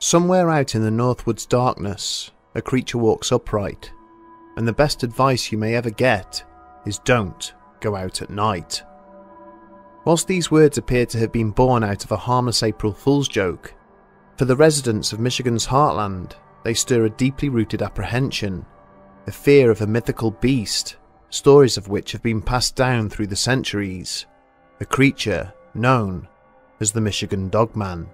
Somewhere out in the Northwood's darkness, a creature walks upright, and the best advice you may ever get is don't go out at night. Whilst these words appear to have been born out of a harmless April Fool's joke, for the residents of Michigan's heartland, they stir a deeply rooted apprehension, a fear of a mythical beast, stories of which have been passed down through the centuries, a creature known as the Michigan Dogman.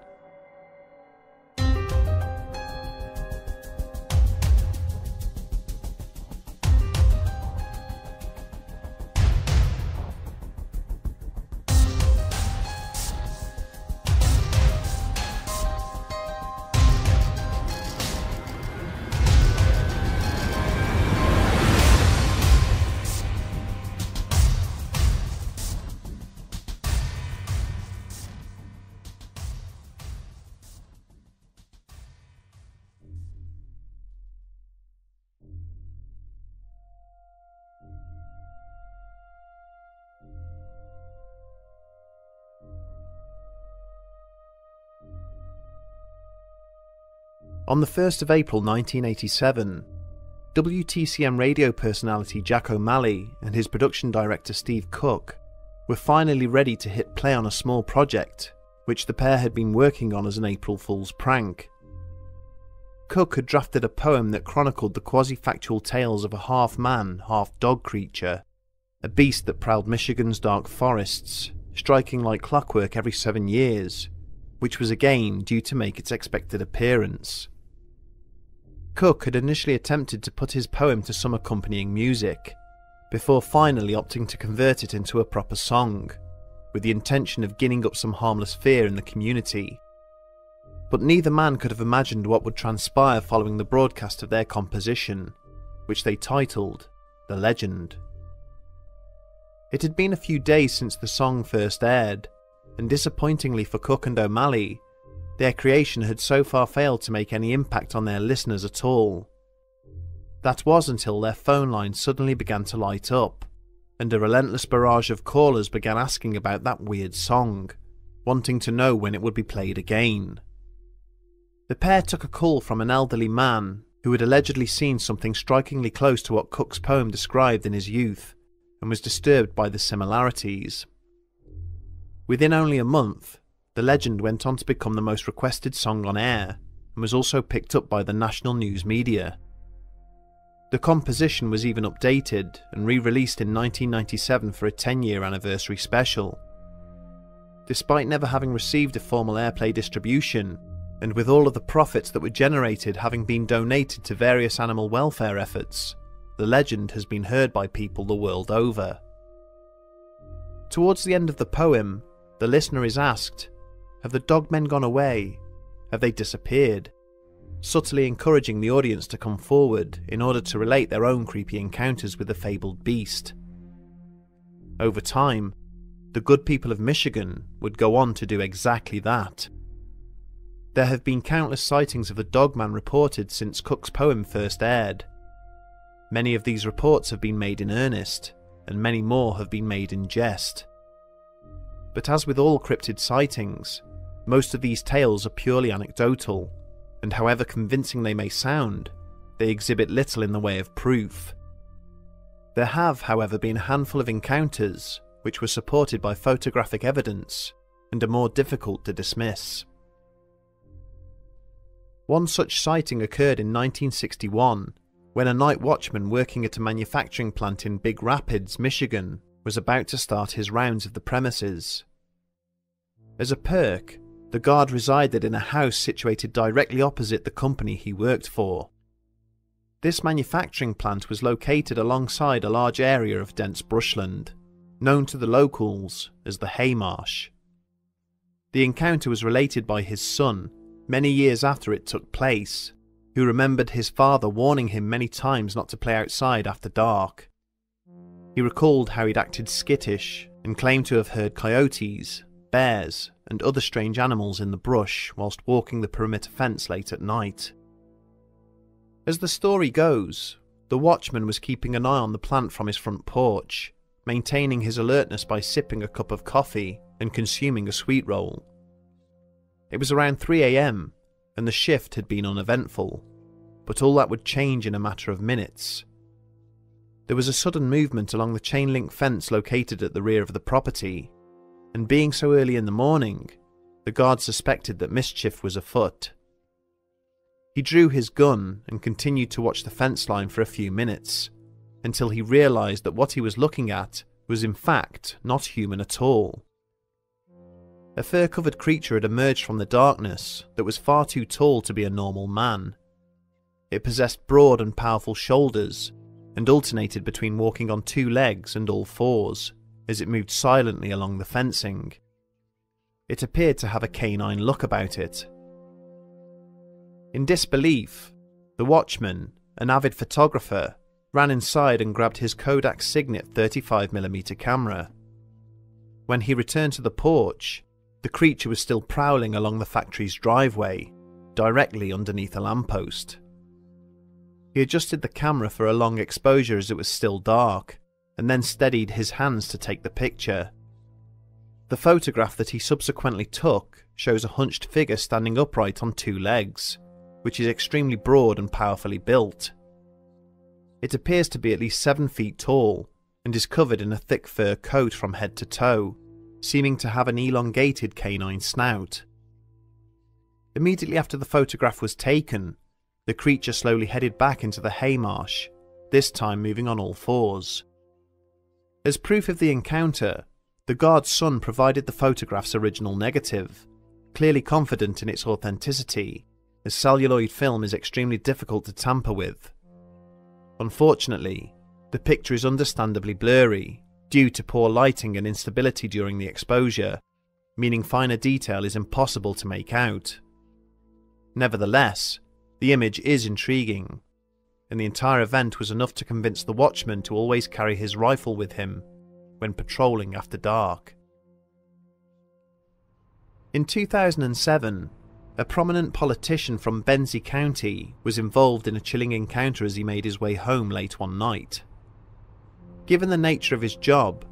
On the 1st of April 1987, WTCM radio personality Jack O'Malley and his production director Steve Cook were finally ready to hit play on a small project which the pair had been working on as an April Fool's prank. Cook had drafted a poem that chronicled the quasi-factual tales of a half-man, half-dog creature, a beast that prowled Michigan's dark forests, striking like clockwork every 7 years, which was again due to make its expected appearance. Cook had initially attempted to put his poem to some accompanying music, before finally opting to convert it into a proper song, with the intention of ginning up some harmless fear in the community. But neither man could have imagined what would transpire following the broadcast of their composition, which they titled The Legend. It had been a few days since the song first aired, and disappointingly for Cook and O'Malley, their creation had so far failed to make any impact on their listeners at all. That was until their phone lines suddenly began to light up, and a relentless barrage of callers began asking about that weird song, wanting to know when it would be played again. The pair took a call from an elderly man who had allegedly seen something strikingly close to what Cook's poem described in his youth, and was disturbed by the similarities. Within only a month, The Legend went on to become the most requested song on air, and was also picked up by the national news media. The composition was even updated and re-released in 1997 for a 10-year anniversary special. Despite never having received a formal airplay distribution, and with all of the profits that were generated having been donated to various animal welfare efforts, The Legend has been heard by people the world over. Towards the end of the poem, the listener is asked, "Have the dogmen gone away? Have they disappeared?" subtly encouraging the audience to come forward in order to relate their own creepy encounters with the fabled beast. Over time, the good people of Michigan would go on to do exactly that. There have been countless sightings of the Dogman reported since Cook's poem first aired. Many of these reports have been made in earnest, and many more have been made in jest. But as with all cryptid sightings, most of these tales are purely anecdotal, and however convincing they may sound, they exhibit little in the way of proof. There have, however, been a handful of encounters which were supported by photographic evidence and are more difficult to dismiss. One such sighting occurred in 1961, when a night watchman working at a manufacturing plant in Big Rapids, Michigan, was about to start his rounds of the premises. As a perk, the guard resided in a house situated directly opposite the company he worked for. This manufacturing plant was located alongside a large area of dense brushland, known to the locals as the Haymarsh. The encounter was related by his son, many years after it took place, who remembered his father warning him many times not to play outside after dark. He recalled how he'd acted skittish and claimed to have heard coyotes, bears, and other strange animals in the brush whilst walking the perimeter fence late at night. As the story goes, the watchman was keeping an eye on the plant from his front porch, maintaining his alertness by sipping a cup of coffee and consuming a sweet roll. It was around 3 AM, and the shift had been uneventful, but all that would change in a matter of minutes. There was a sudden movement along the chain-link fence located at the rear of the property, and being so early in the morning, the guard suspected that mischief was afoot. He drew his gun and continued to watch the fence line for a few minutes, until he realised that what he was looking at was in fact not human at all. A fur-covered creature had emerged from the darkness that was far too tall to be a normal man. It possessed broad and powerful shoulders, and alternated between walking on two legs and all fours, as it moved silently along the fencing. It appeared to have a canine look about it. In disbelief, the watchman, an avid photographer, ran inside and grabbed his Kodak Signet 35mm camera. When he returned to the porch, the creature was still prowling along the factory's driveway, directly underneath a lamppost. He adjusted the camera for a long exposure as it was still dark, and then steadied his hands to take the picture. The photograph that he subsequently took shows a hunched figure standing upright on two legs, which is extremely broad and powerfully built. It appears to be at least 7 feet tall, and is covered in a thick fur coat from head to toe, seeming to have an elongated canine snout. Immediately after the photograph was taken, the creature slowly headed back into the haymarsh, this time moving on all fours. As proof of the encounter, the guard's son provided the photograph's original negative, clearly confident in its authenticity, as celluloid film is extremely difficult to tamper with. Unfortunately, the picture is understandably blurry, due to poor lighting and instability during the exposure, meaning finer detail is impossible to make out. Nevertheless, the image is intriguing, and the entire event was enough to convince the watchman to always carry his rifle with him when patrolling after dark. In 2007, a prominent politician from Benzie County was involved in a chilling encounter as he made his way home late one night. Given the nature of his job,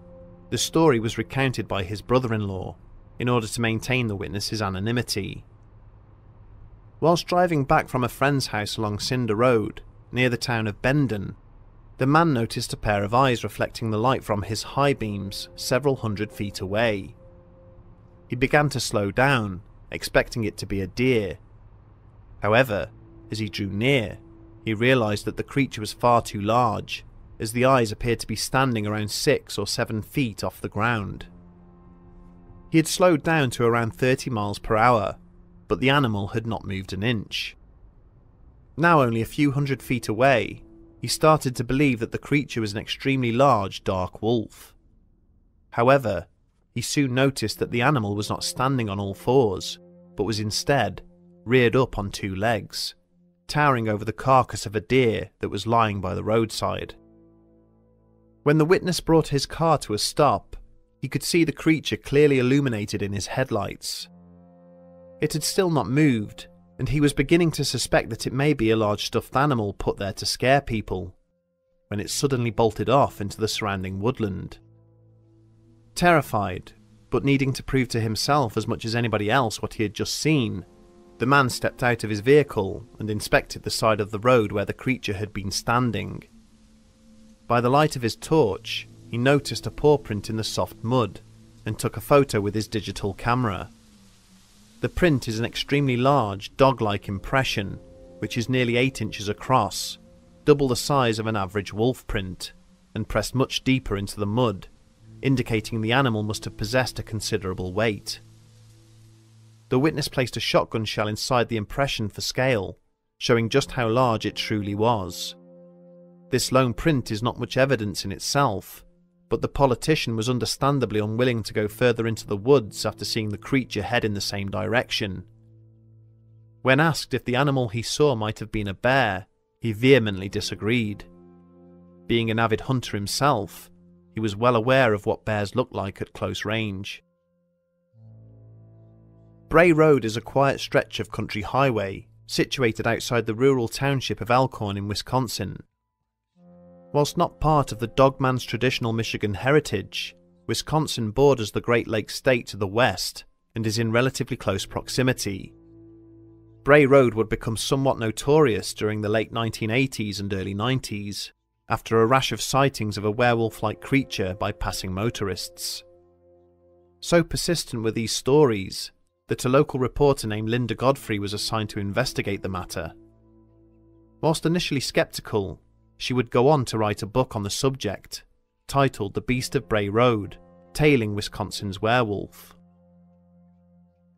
the story was recounted by his brother-in-law in order to maintain the witness's anonymity. Whilst driving back from a friend's house along Cinder Road, near the town of Bendon, the man noticed a pair of eyes reflecting the light from his high beams several hundred feet away. He began to slow down, expecting it to be a deer. However, as he drew near, he realised that the creature was far too large, as the eyes appeared to be standing around 6 or 7 feet off the ground. He had slowed down to around 30 miles per hour, but the animal had not moved an inch. Now only a few hundred feet away, he started to believe that the creature was an extremely large dark wolf. However, he soon noticed that the animal was not standing on all fours, but was instead reared up on 2 legs, towering over the carcass of a deer that was lying by the roadside. When the witness brought his car to a stop, he could see the creature clearly illuminated in his headlights. It had still not moved, and he was beginning to suspect that it may be a large stuffed animal put there to scare people, when it suddenly bolted off into the surrounding woodland. Terrified, but needing to prove to himself as much as anybody else what he had just seen, the man stepped out of his vehicle and inspected the side of the road where the creature had been standing. By the light of his torch, he noticed a paw print in the soft mud and took a photo with his digital camera. The print is an extremely large, dog-like impression, which is nearly 8 inches across, double the size of an average wolf print, and pressed much deeper into the mud, indicating the animal must have possessed a considerable weight. The witness placed a shotgun shell inside the impression for scale, showing just how large it truly was. This lone print is not much evidence in itself, but the politician was understandably unwilling to go further into the woods after seeing the creature head in the same direction. When asked if the animal he saw might have been a bear, he vehemently disagreed. Being an avid hunter himself, he was well aware of what bears look like at close range. Bray Road is a quiet stretch of country highway situated outside the rural township of Elkhorn in Wisconsin. Whilst not part of the Dogman's traditional Michigan heritage, Wisconsin borders the Great Lakes state to the west and is in relatively close proximity. Bray Road would become somewhat notorious during the late 1980s and early 90s, after a rash of sightings of a werewolf-like creature by passing motorists. So persistent were these stories that a local reporter named Linda Godfrey was assigned to investigate the matter. Whilst initially sceptical, she would go on to write a book on the subject, titled The Beast of Bray Road, Tailing Wisconsin's Werewolf.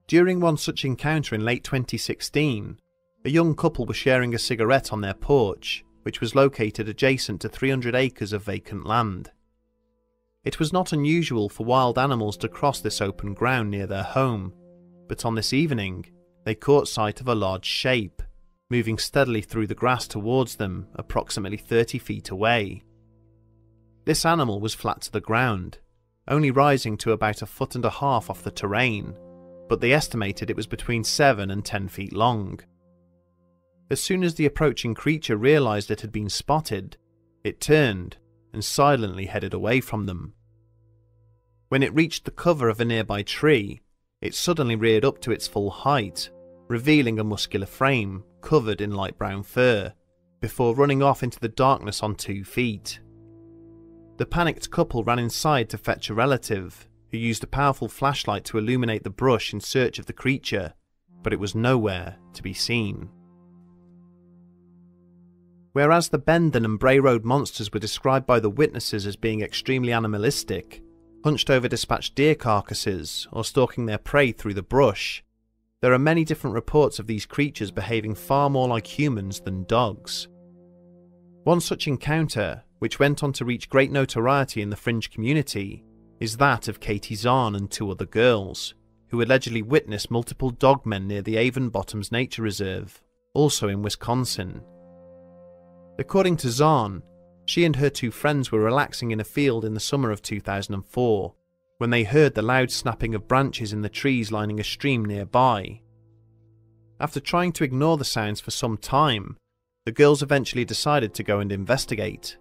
During one such encounter in late 2016, a young couple were sharing a cigarette on their porch, which was located adjacent to 300 acres of vacant land. It was not unusual for wild animals to cross this open ground near their home, but on this evening, they caught sight of a large shape, moving steadily through the grass towards them, approximately 30 feet away. This animal was flat to the ground, only rising to about 1.5 feet off the terrain, but they estimated it was between 7 and 10 feet long. As soon as the approaching creature realized it had been spotted, it turned and silently headed away from them. When it reached the cover of a nearby tree, it suddenly reared up to its full height, revealing a muscular frame covered in light brown fur, before running off into the darkness on 2 feet. The panicked couple ran inside to fetch a relative, who used a powerful flashlight to illuminate the brush in search of the creature, but it was nowhere to be seen. Whereas the Bendon and Bray Road monsters were described by the witnesses as being extremely animalistic, hunched over dispatched deer carcasses or stalking their prey through the brush, there are many different reports of these creatures behaving far more like humans than dogs. One such encounter, which went on to reach great notoriety in the fringe community, is that of Katie Zahn and 2 other girls, who allegedly witnessed multiple dogmen near the Avon Bottoms Nature Reserve, also in Wisconsin. According to Zahn, she and her 2 friends were relaxing in a field in the summer of 2004, when they heard the loud snapping of branches in the trees lining a stream nearby. After trying to ignore the sounds for some time, the girls eventually decided to go and investigate.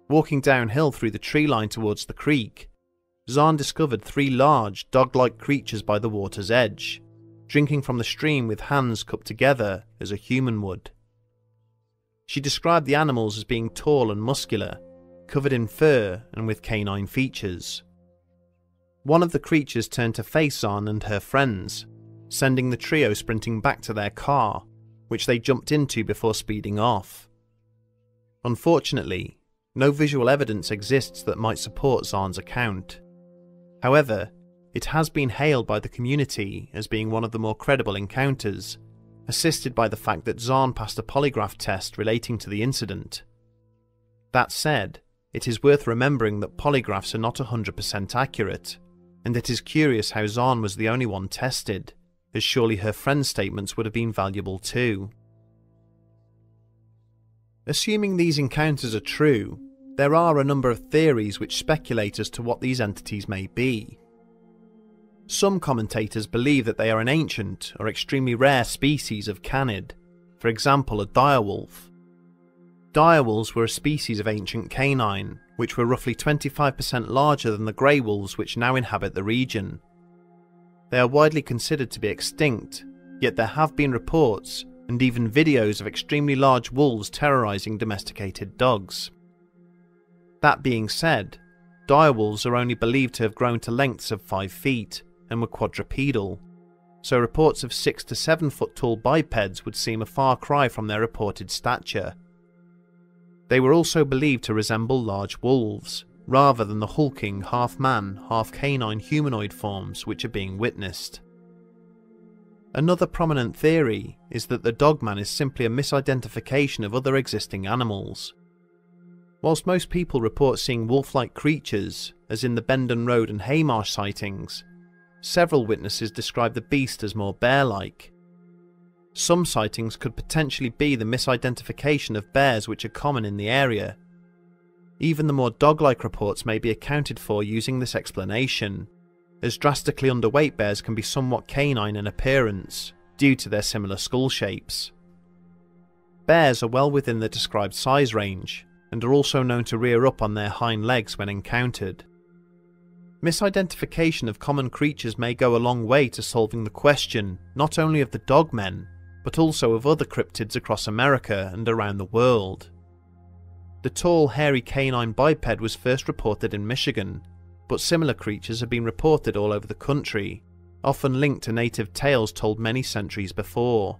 Walking downhill through the tree line towards the creek, Zahn discovered 3 large, dog-like creatures by the water's edge, drinking from the stream with hands cupped together as a human would. She described the animals as being tall and muscular, covered in fur and with canine features. One of the creatures turned to face Zahn and her friends, sending the trio sprinting back to their car, which they jumped into before speeding off. Unfortunately, no visual evidence exists that might support Zahn's account. However, it has been hailed by the community as being one of the more credible encounters, assisted by the fact that Zahn passed a polygraph test relating to the incident. That said, it is worth remembering that polygraphs are not 100% accurate, and it is curious how Zahn was the only one tested, as surely her friend's statements would have been valuable too. Assuming these encounters are true, there are a number of theories which speculate as to what these entities may be. Some commentators believe that they are an ancient or extremely rare species of canid, for example a direwolf. Direwolves were a species of ancient canine, which were roughly 25% larger than the grey wolves which now inhabit the region. They are widely considered to be extinct, yet there have been reports and even videos of extremely large wolves terrorising domesticated dogs. That being said, direwolves are only believed to have grown to lengths of 5 feet and were quadrupedal, so reports of 6 to 7 foot tall bipeds would seem a far cry from their reported stature. They were also believed to resemble large wolves, rather than the hulking half-man, half-canine humanoid forms which are being witnessed. Another prominent theory is that the Dogman is simply a misidentification of other existing animals. Whilst most people report seeing wolf-like creatures, as in the Bendon Road and Haymarsh sightings, several witnesses describe the beast as more bear-like. Some sightings could potentially be the misidentification of bears which are common in the area. Even the more dog-like reports may be accounted for using this explanation, as drastically underweight bears can be somewhat canine in appearance, due to their similar skull shapes. Bears are well within the described size range, and are also known to rear up on their hind legs when encountered. Misidentification of common creatures may go a long way to solving the question not only of the dogmen, but also of other cryptids across America and around the world. The tall, hairy canine biped was first reported in Michigan, but similar creatures have been reported all over the country, often linked to native tales told many centuries before.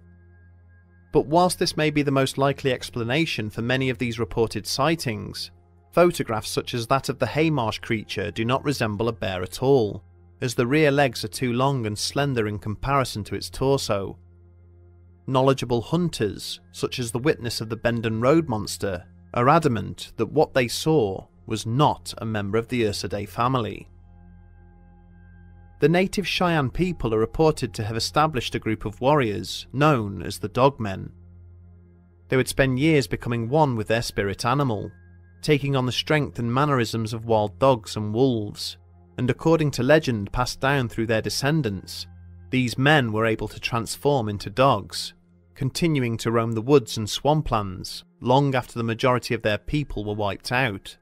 But whilst this may be the most likely explanation for many of these reported sightings, photographs such as that of the Haymarsh creature do not resemble a bear at all, as the rear legs are too long and slender in comparison to its torso. Knowledgeable hunters, such as the witness of the Bendon Road monster, are adamant that what they saw was not a member of the Ursidae family. The native Cheyenne people are reported to have established a group of warriors known as the Dogmen. They would spend years becoming one with their spirit animal, taking on the strength and mannerisms of wild dogs and wolves, and according to legend passed down through their descendants, these men were able to transform into dogs, continuing to roam the woods and swamplands long after the majority of their people were wiped out.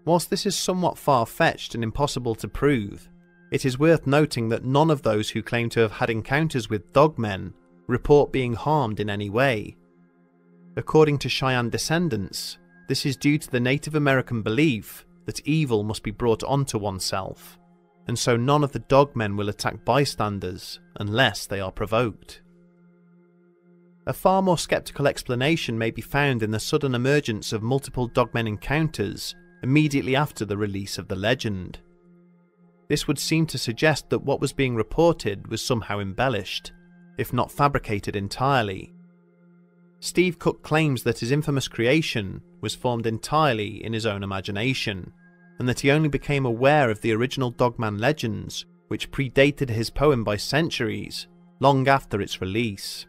Whilst this is somewhat far-fetched and impossible to prove, it is worth noting that none of those who claim to have had encounters with dogmen report being harmed in any way. According to Cheyenne descendants, this is due to the Native American belief that evil must be brought onto oneself, and so none of the dogmen will attack bystanders unless they are provoked. A far more skeptical explanation may be found in the sudden emergence of multiple dogmen encounters immediately after the release of the legend. This would seem to suggest that what was being reported was somehow embellished, if not fabricated entirely. Steve Cook claims that his infamous creation was formed entirely in his own imagination, and that he only became aware of the original Dogman legends, which predated his poem by centuries, long after its release.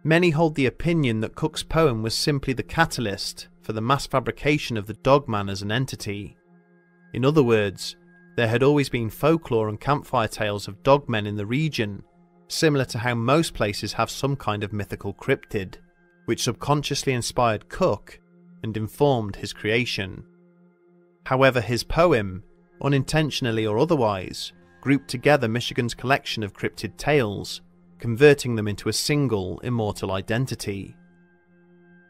Many hold the opinion that Cook's poem was simply the catalyst for the mass fabrication of the Dogman as an entity. In other words, there had always been folklore and campfire tales of dogmen in the region, similar to how most places have some kind of mythical cryptid, which subconsciously inspired Cook and informed his creation. However, his poem, unintentionally or otherwise, grouped together Michigan's collection of cryptid tales, converting them into a single, immortal identity.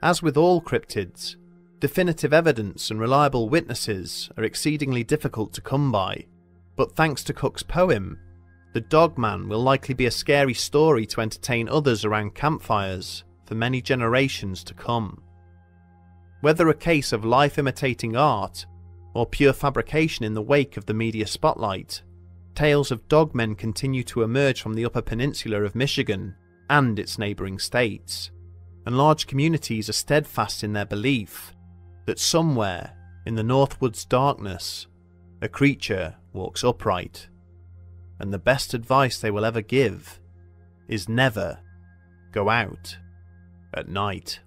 As with all cryptids, definitive evidence and reliable witnesses are exceedingly difficult to come by, but thanks to Cook's poem, the Dogman will likely be a scary story to entertain others around campfires for many generations to come. Whether a case of life imitating art, or pure fabrication in the wake of the media spotlight, tales of dogmen continue to emerge from the Upper Peninsula of Michigan and its neighbouring states, and large communities are steadfast in their belief that somewhere in the Northwoods darkness, a creature walks upright, and the best advice they will ever give is never go out at night.